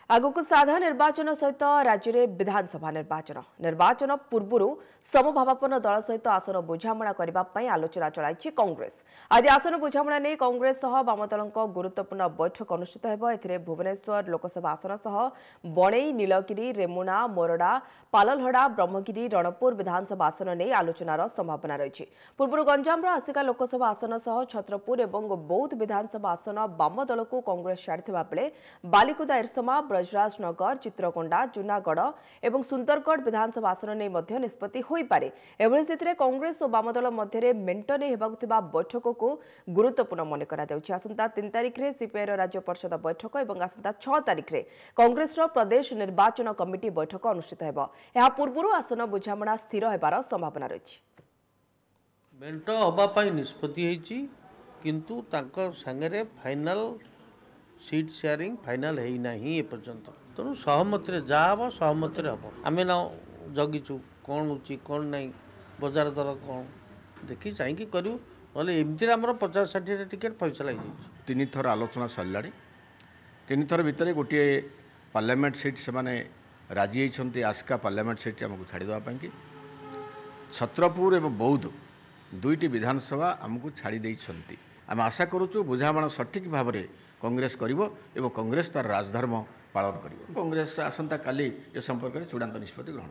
आगक साधारण निर्वाचन सहित राज्य में विधानसभा निर्वाचन पूर्व समभावापन्न दल सहित आसन बुझामणा करने आलोचना चलाई कांग्रेस। आज आसन बुझामणा नहीं कांग्रेस वाम दल गुरुत्वपूर्ण बैठक अनुष्ठित हो भुवनेश्वर लोकसभा आसन सह बणई नीलगिरी रेमुणा मोरडा पाललहड़ा ब्रह्मगिरी रणपुर विधानसभा आसन नहीं आलोचनार संभावना रही। पूर्व गंजाम आसिका लोकसभा आसन सह छत्रपुर और बौद्ध विधानसभा आसन वाम दल को कांग्रेस छाड़ी बेले बालिकुदा एरसमा ब्रजराज नगर चित्रकोंडा जूनागढ़ और सुंदरगढ़ विधानसभा आसन नहीं निष्पत्ति हो पारे। एभली स्थिति में कांग्रेस और वाम दल मध्य मेंट नहीं बैठक को गुरुत्वपूर्ण मन आसंता 3 तारिख में सीपीआई राज्य परिषद बैठक और आसंता 6 तारिख में कांग्रेस प्रदेश निर्वाचन कमिटी बैठक अनुष्ठित हो पूर्व आसन बुझामणा स्थिर होबार संभावना रही। मेंट हवापाई निष्पत्ति किंतु तांकर संगे फाइनल सीट शेयरिंग फाइनल है ना ही एपर्यंत तेणु सहमत जहाँ सहमत हम आम ना जगिचु कौन हो नहीं बजार दर कौन देखी चाहिए करूँ ना एमती आम 50-60 टिकेट फैसला तीन थर आलोचना सरला 3 थर भितर गोटे पार्लियामेंट सीट से माने राजी होती आस्का पार्लियामेंट सीट आमको छाड़देवाई कि छत्रपुर और बौद्ध 2टी विधानसभा आमको छाड़ी आम आशा करुचु बुझामणा सठिक भाव में कांग्रेस करिवो एवं कांग्रेस तार राजधर्म पालन करिवो। कांग्रेस आसंता काली ए संपर्क में चूड़ांत निष्पत्ति ग्रहण।